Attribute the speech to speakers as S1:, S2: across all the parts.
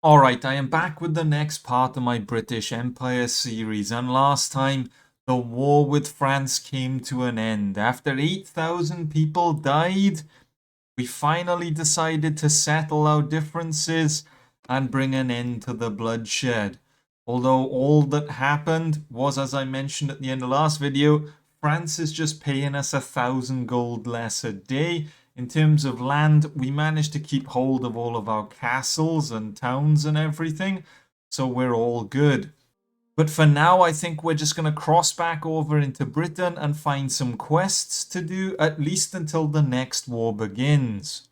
S1: Alright, I am back with the next part of my British Empire series, and last time the war with France came to an end. After 8,000 people died, we finally decided to settle our differences and bring an end to the bloodshed. Although all that happened was, as I mentioned at the end of the last video, France is just paying us 1,000 gold less a day. In terms of land, we managed to keep hold of all of our castles and towns and everything, so we're all good. But for now, I think we're just going to cross back over into Britain and find some quests to do, at least until the next war begins.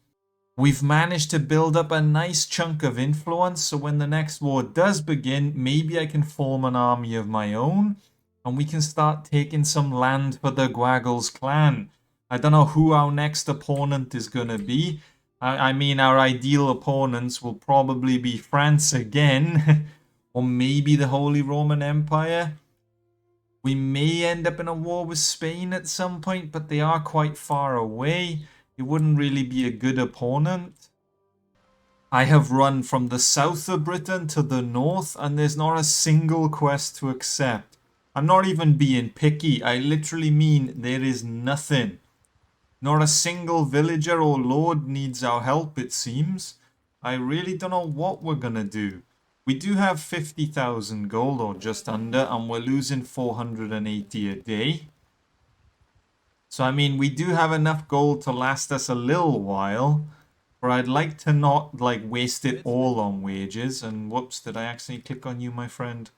S1: We've managed to build up a nice chunk of influence, so when the next war does begin, maybe I can form an army of my own, and we can start taking some land for the Gwaggles clan. I don't know who our next opponent is going to be. I mean, our ideal opponents will probably be France again, or maybe the Holy Roman Empire. We may end up in a war with Spain at some point, but they are quite far away. It wouldn't really be a good opponent. I have run from the south of Britain to the north, and there's not a single quest to accept. I'm not even being picky. I literally mean there is nothing. Not a single villager or lord needs our help, it seems. I really don't know what we're gonna do. We do have 50,000 gold, or just under, and we're losing 480 a day. So, I mean, we do have enough gold to last us a little while. But I'd like to not, waste it all on wages. And whoops, did I accidentally click on you, my friend?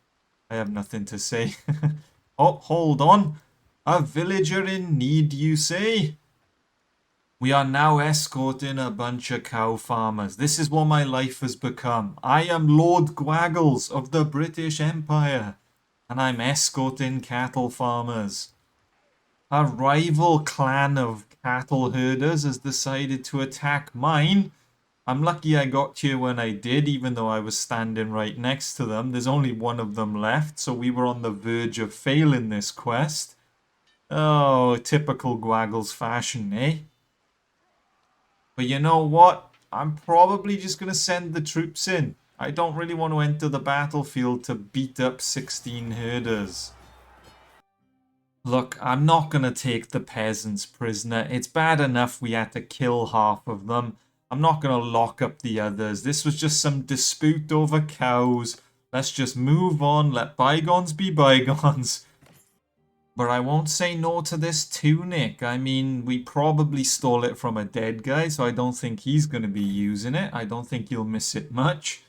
S1: I have nothing to say. Oh, hold on. A villager in need, you say? We are now escorting a bunch of cow farmers. This is what my life has become. I am Lord Gwaggles of the British Empire. And I'm escorting cattle farmers. A rival clan of cattle herders has decided to attack mine. I'm lucky I got here when I did, even though I was standing right next to them. There's only one of them left, so we were on the verge of failing this quest. Oh, typical Gwaggles fashion, eh? But you know what? I'm probably just going to send the troops in. I don't really want to enter the battlefield to beat up 16 herders. Look, I'm not going to take the peasants prisoner. It's bad enough we had to kill half of them. I'm not going to lock up the others. This was just some dispute over cows. Let's just move on. Let bygones be bygones. But I won't say no to this tunic. I mean, we probably stole it from a dead guy, so I don't think he's going to be using it. I don't think he'll miss it much.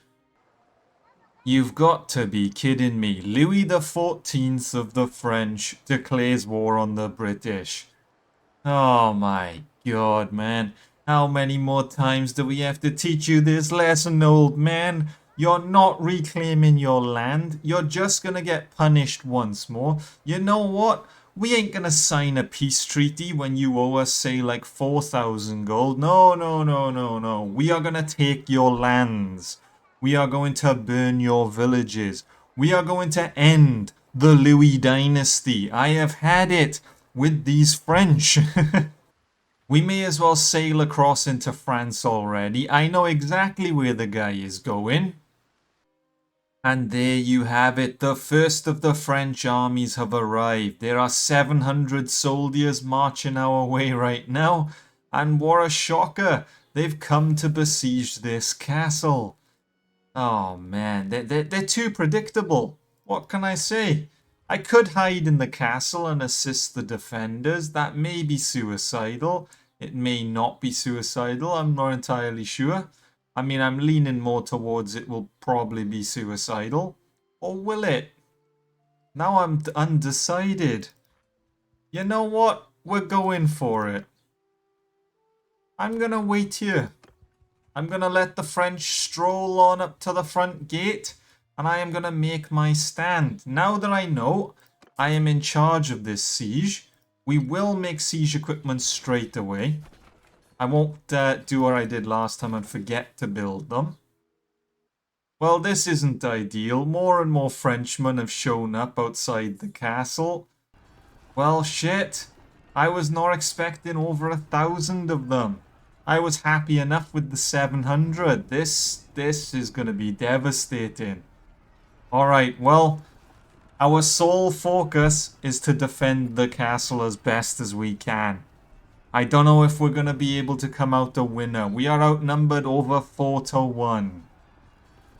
S1: You've got to be kidding me. Louis XIV of the French declares war on the British. Oh my god, man. How many more times do we have to teach you this lesson, old man? You're not reclaiming your land. You're just gonna get punished once more. You know what? We ain't gonna sign a peace treaty when you owe us, say, like 4,000 gold. No, no, no, no, no. We are gonna take your lands. We are going to burn your villages. We are going to end the Louis dynasty. I have had it with these French. We may as well sail across into France already. I know exactly where the guy is going. And there you have it. The first of the French armies have arrived. There are 700 soldiers marching our way right now. And what a shocker. They've come to besiege this castle. Oh man, they're too predictable. What can I say? I could hide in the castle and assist the defenders. That may be suicidal. It may not be suicidal. I'm not entirely sure. I mean, I'm leaning more towards it will probably be suicidal. Or will it? Now I'm undecided. You know what? We're going for it. I'm gonna wait here. I'm gonna let the French stroll on up to the front gate. And I am gonna make my stand. Now that I know I am in charge of this siege, we will make siege equipment straight away. I won't do what I did last time and forget to build them. Well, this isn't ideal. More and more Frenchmen have shown up outside the castle. Well, shit. I was not expecting over 1,000 of them. I was happy enough with the 700. This is going to be devastating. Alright, well, our sole focus is to defend the castle as best as we can. I don't know if we're going to be able to come out a winner. We are outnumbered over 4-1.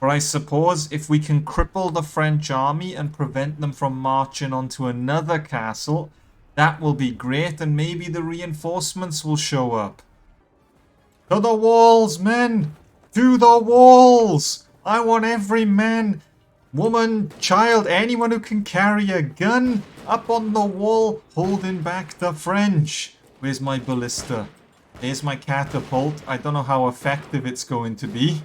S1: But I suppose if we can cripple the French army and prevent them from marching onto another castle, that will be great, and maybe the reinforcements will show up. To the walls, men! To the walls! I want every man, woman, child, anyone who can carry a gun up on the wall holding back the French. Where's my ballista? There's my catapult. I don't know how effective it's going to be.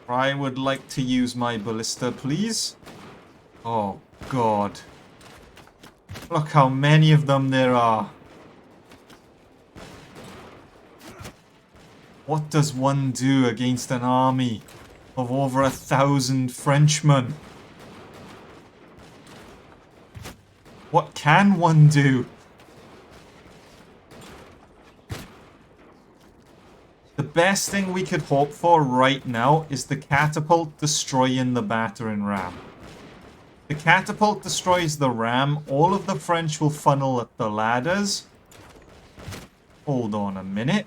S1: I would like to use my ballista, please. Oh, God. Look how many of them there are. What does one do against an army of over 1,000 Frenchmen? What can one do? The best thing we could hope for right now is the catapult destroying the battering ram. The catapult destroys the ram, all of the French will funnel at the ladders. Hold on a minute.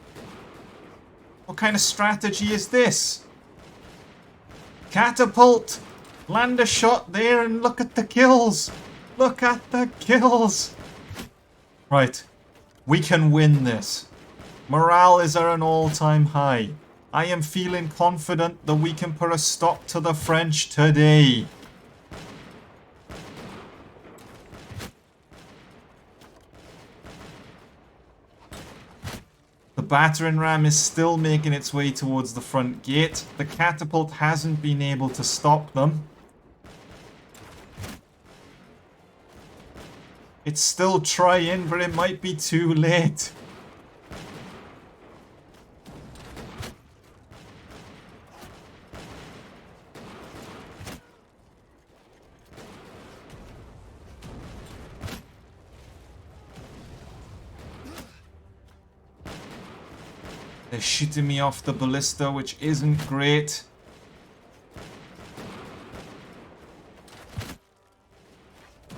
S1: What kind of strategy is this? Catapult! Land a shot there and look at the kills! Look at the kills! Right. We can win this. Morale is at an all-time high. I am feeling confident that we can put a stop to the French today. The battering ram is still making its way towards the front gate. The catapult hasn't been able to stop them. It's still trying, but it might be too late. They're shooting me off the ballista, which isn't great.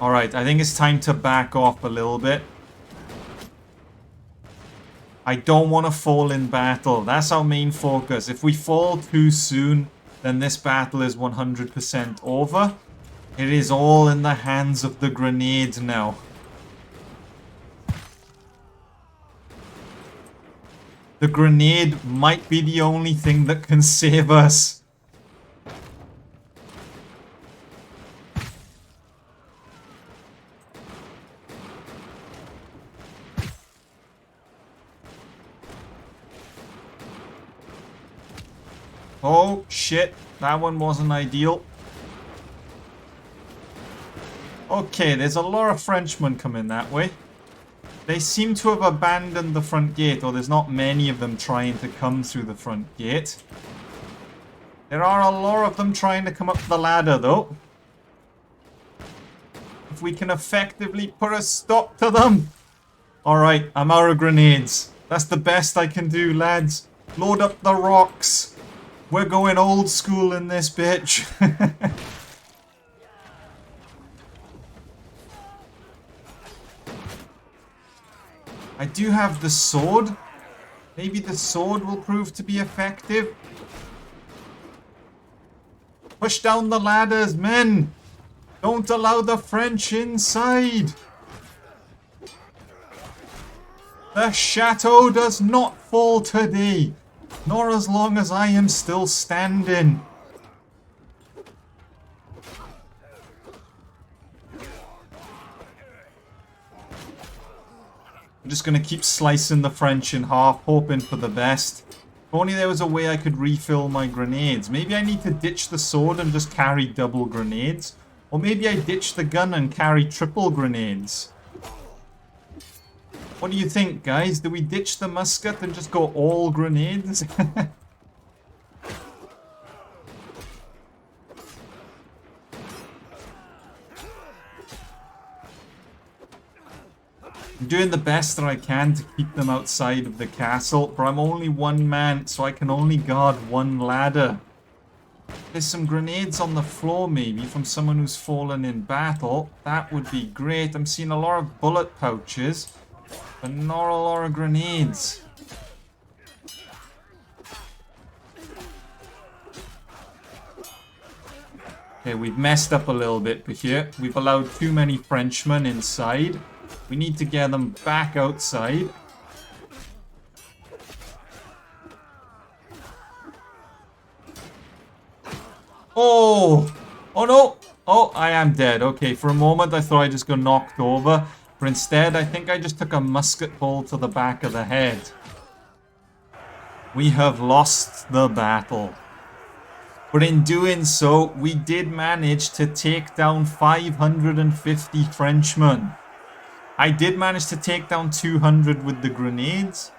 S1: Alright, I think it's time to back off a little bit. I don't want to fall in battle. That's our main focus. If we fall too soon, then this battle is 100% over. It is all in the hands of the grenade now. The grenade might be the only thing that can save us. Oh, shit. That one wasn't ideal. Okay, there's a lot of Frenchmen coming that way. They seem to have abandoned the front gate, or there's not many of them trying to come through the front gate. There are a lot of them trying to come up the ladder, though. If we can effectively put a stop to them. Alright, I'm out of grenades. That's the best I can do, lads. Load up the rocks. We're going old school in this bitch. I do have the sword. Maybe the sword will prove to be effective. Push down the ladders, men! Don't allow the French inside! The chateau does not fall today, nor as long as I am still standing. I'm just going to keep slicing the French in half, hoping for the best. If only there was a way I could refill my grenades. Maybe I need to ditch the sword and just carry double grenades. Or maybe I ditch the gun and carry triple grenades. What do you think, guys? Do we ditch the musket and just go all grenades? I'm doing the best that I can to keep them outside of the castle, but I'm only one man, so I can only guard one ladder. There's some grenades on the floor, maybe, from someone who's fallen in battle. That would be great. I'm seeing a lot of bullet pouches, but not a lot of grenades. Okay, we've messed up a little bit here. We've allowed too many Frenchmen inside. We need to get them back outside. Oh! Oh no! Oh, I am dead. Okay, for a moment I thought I just got knocked over. But instead, I think I just took a musket ball to the back of the head. We have lost the battle. But in doing so, we did manage to take down 550 Frenchmen. I did manage to take down 200 with the grenades.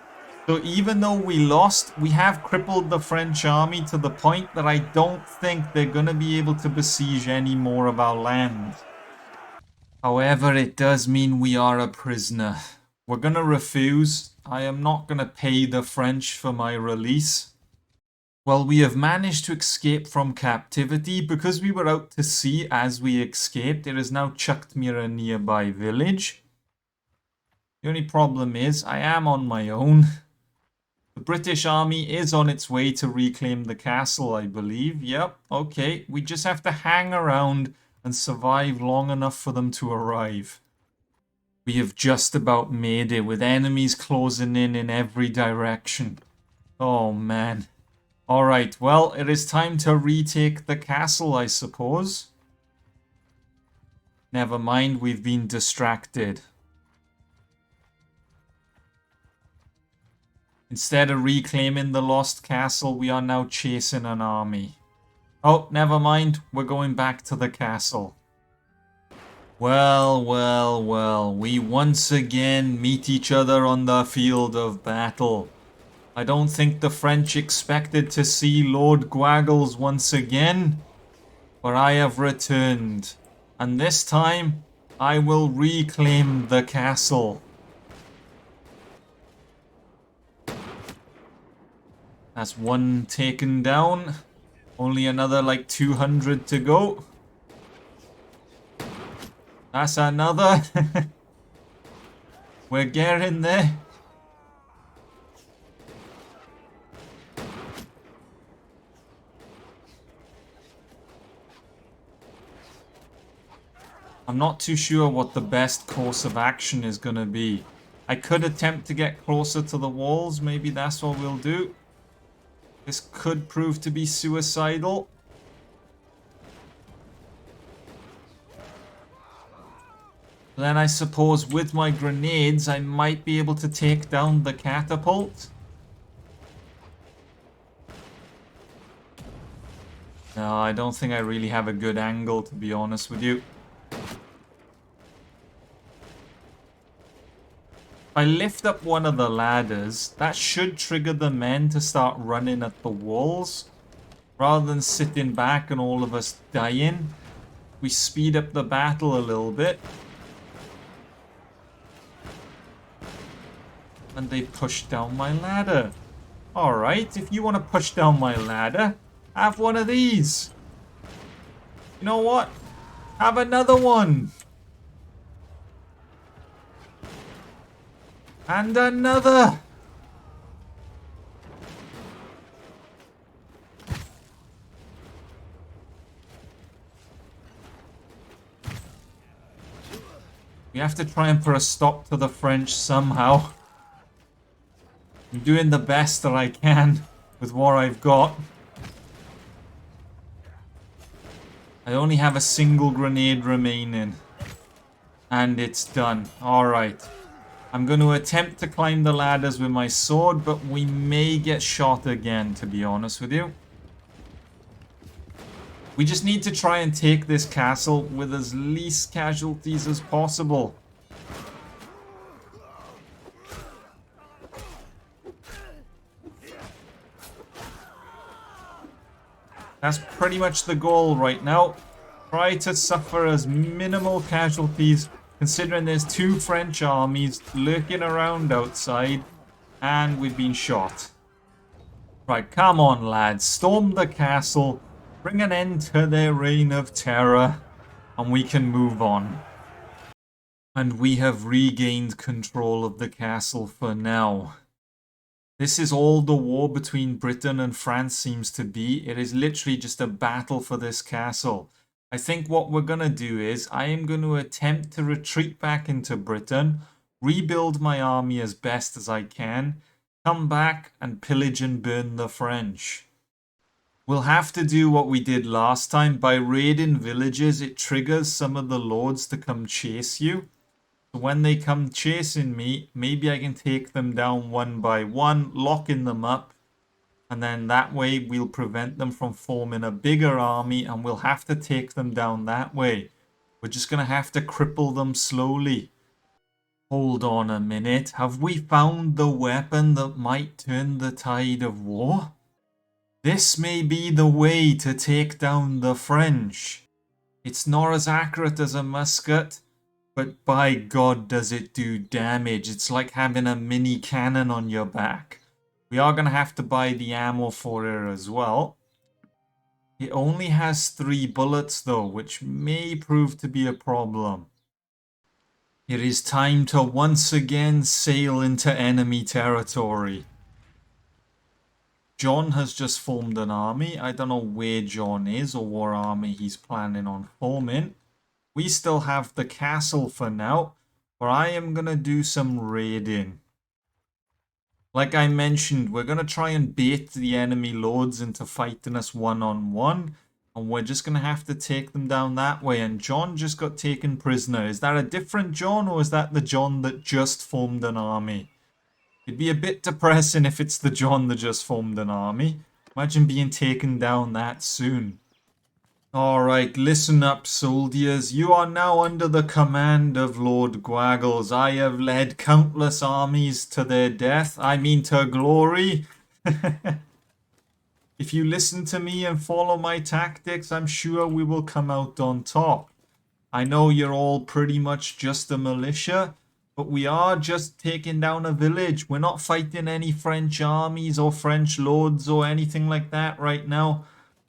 S1: So even though we lost, we have crippled the French army to the point that I don't think they're going to be able to besiege any more of our land. However, it does mean we are a prisoner. We're going to refuse. I am not going to pay the French for my release. Well, we have managed to escape from captivity. Because we were out to sea as we escaped, it has now chucked me at a nearby village. The only problem is, I am on my own. The British army is on its way to reclaim the castle, I believe. Yep, okay. We just have to hang around and survive long enough for them to arrive. We have just about made it, with enemies closing in every direction. Oh, man. Alright, well, it is time to retake the castle, I suppose. Never mind, we've been distracted. Instead of reclaiming the lost castle, we are now chasing an army. Oh, never mind, we're going back to the castle. Well, well, well, we once again meet each other on the field of battle. I don't think the French expected to see Lord Gwaggles once again, but I have returned, and this time I will reclaim the castle. That's one taken down, only another like 200 to go. That's another. We're getting there. I'm not too sure what the best course of action is going to be. I could attempt to get closer to the walls. Maybe that's what we'll do. This could prove to be suicidal. Then I suppose with my grenades, I might be able to take down the catapult. No, I don't think I really have a good angle, to be honest with you. If I lift up one of the ladders, that should trigger the men to start running at the walls. Rather than sitting back and all of us dying, we speed up the battle a little bit. And they push down my ladder. Alright, if you want to push down my ladder, have one of these. You know what? Have another one. And another. We have to try and put a stop to the French somehow. I'm doing the best that I can with what I've got. I only have a single grenade remaining. And it's done. Alright. I'm going to attempt to climb the ladders with my sword, but we may get shot again, to be honest with you. We just need to try and take this castle with as least casualties as possible. That's pretty much the goal right now. Try to suffer as minimal casualties considering there's 2 French armies lurking around outside and we've been shot. Right, come on lads, storm the castle, bring an end to their reign of terror, and we can move on. And we have regained control of the castle for now. This is all the war between Britain and France seems to be. It is literally just a battle for this castle. I think what we're going to do is I am going to attempt to retreat back into Britain, rebuild my army as best as I can, come back and pillage and burn the French. We'll have to do what we did last time. By raiding villages, it triggers some of the lords to come chase you. So when they come chasing me, maybe I can take them down one by one, locking them up. And then that way we'll prevent them from forming a bigger army and we'll have to take them down that way. We're just going to have to cripple them slowly. Hold on a minute. Have we found the weapon that might turn the tide of war? This may be the way to take down the French. It's not as accurate as a musket, but by God does it do damage. It's like having a mini cannon on your back. We are going to have to buy the ammo for it as well. It only has 3 bullets though, which may prove to be a problem. It is time to once again sail into enemy territory. John has just formed an army. I don't know where John is or what army he's planning on forming. We still have the castle for now, but I am going to do some raiding. Like I mentioned, we're going to try and bait the enemy lords into fighting us one-on-one. And we're just going to have to take them down that way. And John just got taken prisoner. Is that a different John or is that the John that just formed an army? It'd be a bit depressing if it's the John that just formed an army. Imagine being taken down that soon. Alright, listen up, soldiers. You are now under the command of Lord Gwaggles. I have led countless armies to their death. I mean to glory. If you listen to me and follow my tactics, I'm sure we will come out on top. I know you're all pretty much just a militia, but we are just taking down a village. We're not fighting any French armies or French lords or anything like that right now.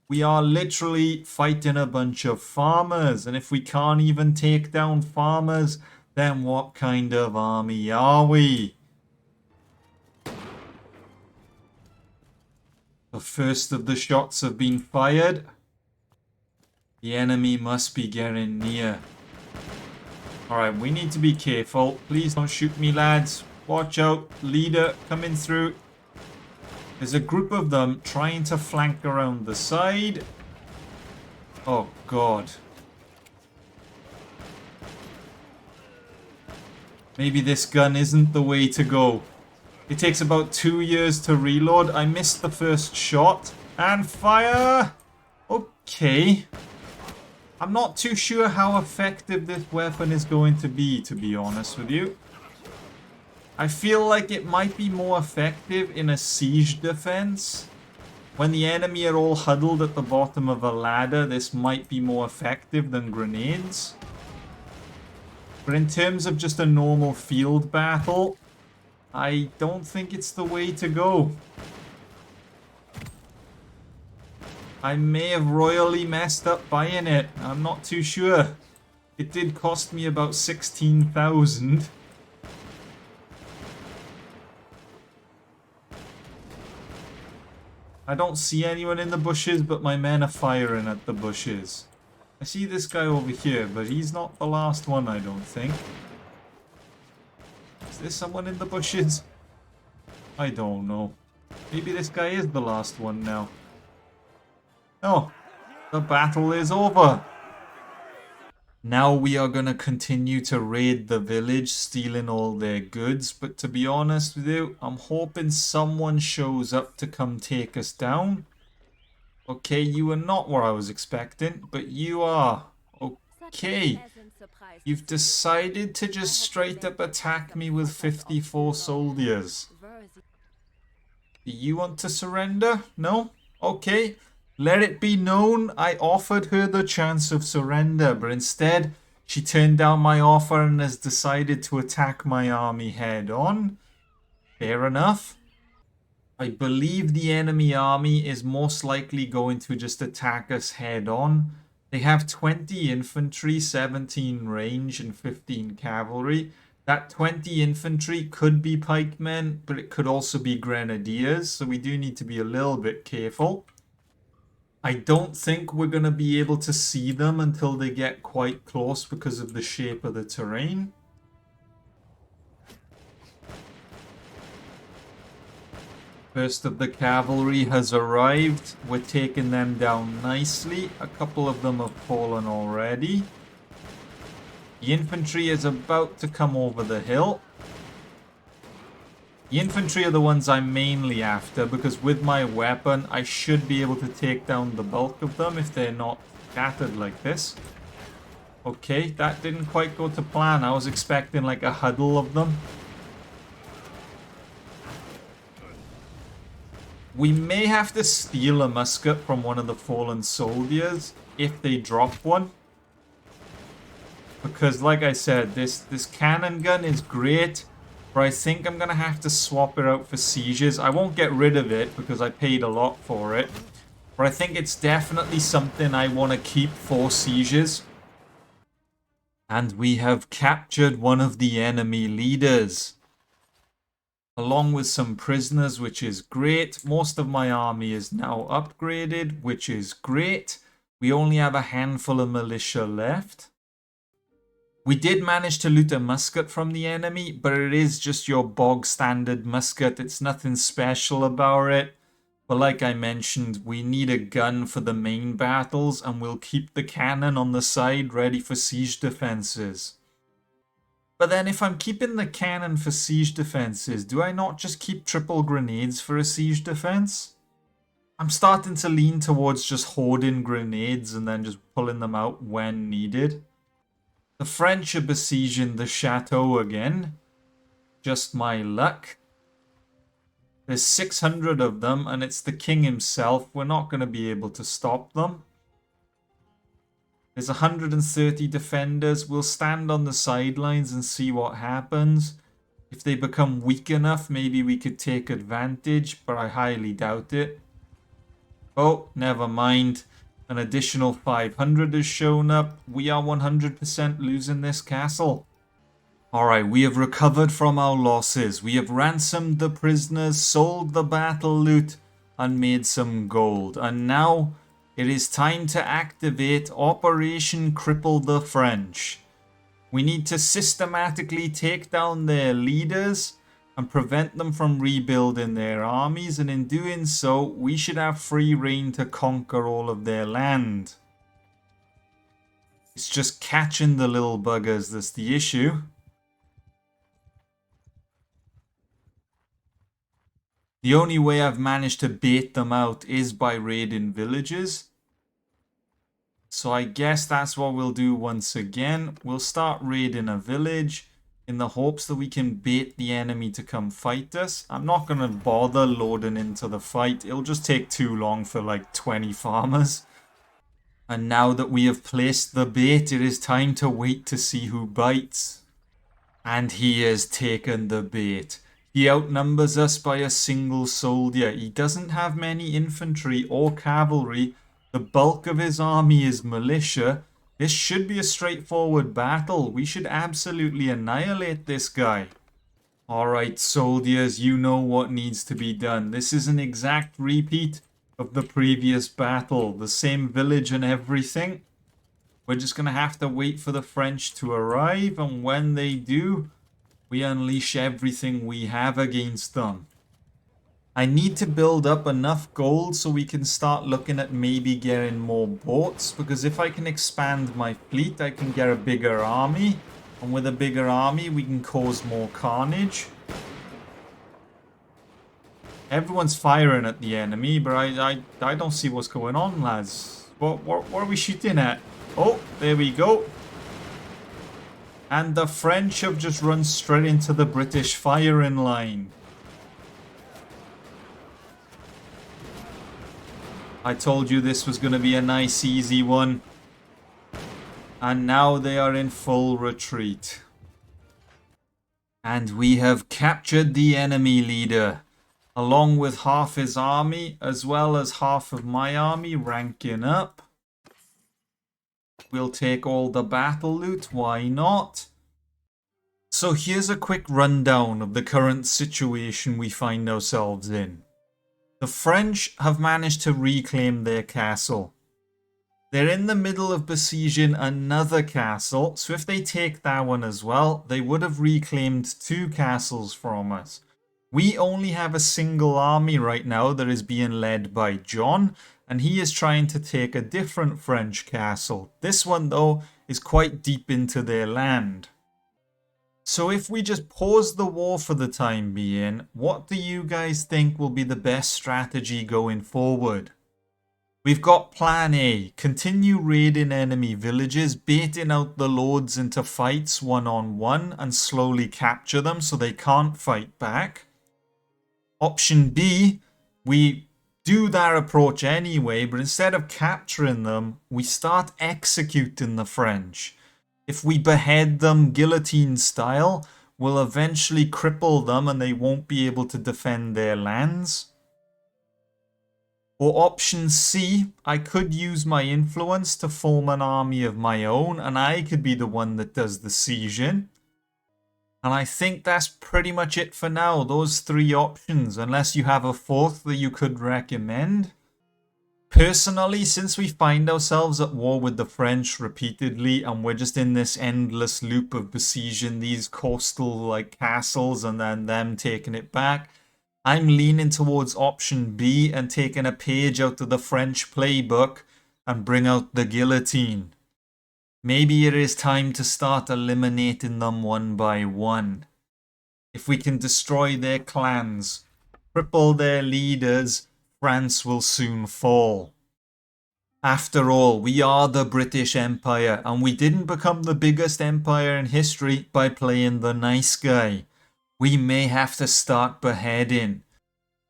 S1: We are literally fighting a bunch of farmers. And if we can't even take down farmers, then what kind of army are we? The first of the shots have been fired. The enemy must be getting near. Alright, we need to be careful. Please don't shoot me, lads. Watch out. Leader coming through. There's a group of them trying to flank around the side. Oh, God. Maybe this gun isn't the way to go. It takes about 2 years to reload. I missed the first shot. And fire! Okay. I'm not too sure how effective this weapon is going to be honest with you. I feel like it might be more effective in a siege defense. When the enemy are all huddled at the bottom of a ladder, this might be more effective than grenades. But in terms of just a normal field battle, I don't think it's the way to go. I may have royally messed up buying it. I'm not too sure. It did cost me about 16,000. I don't see anyone in the bushes, but my men are firing at the bushes. I see this guy over here, but he's not the last one, I don't think. Is there someone in the bushes? I don't know. Maybe this guy is the last one now. No, the battle is over. Now we are going to continue to raid the village, stealing all their goods. But to be honest with you, I'm hoping someone shows up to come take us down. Okay, you are not what I was expecting, but you are. Okay. You've decided to just straight up attack me with 54 soldiers. Do you want to surrender? No? Okay. Let it be known I offered her the chance of surrender, but instead She turned down my offer and has decided to attack my army head on. Fair enough. I believe the enemy army is most likely going to just attack us head on. They have 20 infantry, 17 range, and 15 cavalry. That 20 infantry could be pikemen, but it could also be grenadiers, so we do need to be a little bit careful. I don't think we're going to be able to see them until they get quite close because of the shape of the terrain. First of the cavalry has arrived. We're taking them down nicely. A couple of them have fallen already. The infantry is about to come over the hill. The infantry are the ones I'm mainly after because with my weapon I should be able to take down the bulk of them if they're not scattered like this. Okay, that didn't quite go to plan. I was expecting like a huddle of them. We may have to steal a musket from one of the fallen soldiers if they drop one. Because like I said, this cannon gun is great, but I think I'm going to have to swap it out for sieges. I won't get rid of it because I paid a lot for it. But I think it's definitely something I want to keep for sieges. And we have captured one of the enemy leaders, along with some prisoners, which is great. Most of my army is now upgraded, which is great. We only have a handful of militia left. We did manage to loot a musket from the enemy, but it is just your bog standard musket. It's nothing special about it. But like I mentioned, we need a gun for the main battles, and we'll keep the cannon on the side ready for siege defenses. But then if I'm keeping the cannon for siege defenses, do I not just keep triple grenades for a siege defense? I'm starting to lean towards just hoarding grenades and then just pulling them out when needed. The French are besieging the chateau again. Just my luck. There's 600 of them and it's the king himself. We're not going to be able to stop them. There's 130 defenders. We'll stand on the sidelines and see what happens. If they become weak enough, maybe we could take advantage, but I highly doubt it. Oh, never mind. An additional 500 has shown up. We are 100% losing this castle. Alright, we have recovered from our losses. We have ransomed the prisoners, sold the battle loot, and made some gold. And now it is time to activate Operation Cripple the French. We need to systematically take down their leaders and prevent them from rebuilding their armies, and in doing so, we should have free reign to conquer all of their land. It's just catching the little buggers that's the issue. The only way I've managed to bait them out is by raiding villages. So I guess that's what we'll do once again. We'll start raiding a village in the hopes that we can bait the enemy to come fight us. I'm not going to bother loading into the fight. It'll just take too long for like 20 farmers. And now that we have placed the bait, it is time to wait to see who bites. And he has taken the bait. He outnumbers us by a single soldier. He doesn't have many infantry or cavalry. The bulk of his army is militia. This should be a straightforward battle. We should absolutely annihilate this guy. Alright, soldiers, you know what needs to be done. This is an exact repeat of the previous battle. The same village and everything. We're just going to have to wait for the French to arrive. And when they do, we unleash everything we have against them. I need to build up enough gold so we can start looking at maybe getting more boats. Because if I can expand my fleet, I can get a bigger army. And with a bigger army, we can cause more carnage. Everyone's firing at the enemy, but I don't see what's going on, lads. What are we shooting at? Oh, there we go. And the French have just run straight into the British firing line. I told you this was going to be a nice, easy one. And now they are in full retreat. And we have captured the enemy leader, along with half his army, as well as half of my army ranking up. We'll take all the battle loot, why not? So here's a quick rundown of the current situation we find ourselves in. The French have managed to reclaim their castle. They're in the middle of besieging another castle, so if they take that one as well, they would have reclaimed 2 castles from us. We only have a single army right now that is being led by John, and he is trying to take a different French castle. This one, though, is quite deep into their land. So if we just pause the war for the time being, what do you guys think will be the best strategy going forward? We've got plan A, continue raiding enemy villages, baiting out the lords into fights one-on-one and slowly capture them so they can't fight back. Option B, we do that approach anyway, but instead of capturing them, we start executing the French. If we behead them guillotine style, we'll eventually cripple them and they won't be able to defend their lands. Or option C, I could use my influence to form an army of my own and I could be the one that does the sieging. And I think that's pretty much it for now, those 3 options, unless you have a 4th that you could recommend. Personally, since we find ourselves at war with the French repeatedly and we're just in this endless loop of besieging these coastal castles and then them taking it back, I'm leaning towards option B and taking a page out of the French playbook and bring out the guillotine. Maybe it is time to start eliminating them one by one. If we can destroy their clans, cripple their leaders, France will soon fall. After all, we are the British Empire and we didn't become the biggest empire in history by playing the nice guy. We may have to start beheading.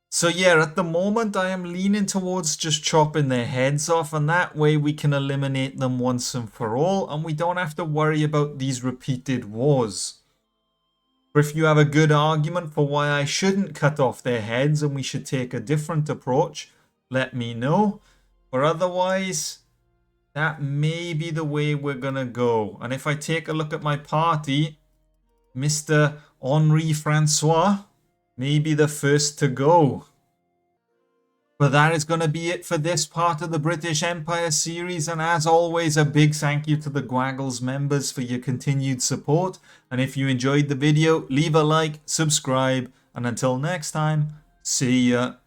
S1: So yeah, at the moment I am leaning towards just chopping their heads off, and that way we can eliminate them once and for all and we don't have to worry about these repeated wars. But if you have a good argument for why I shouldn't cut off their heads and we should take a different approach, let me know. Or otherwise, that may be the way we're gonna go. And if I take a look at my party, Mr. Henri Francois may be the first to go. But that is going to be it for this part of the British Empire series, and as always, a big thank you to the Gwaggles members for your continued support. And if you enjoyed the video, leave a like, subscribe, and until next time, see ya.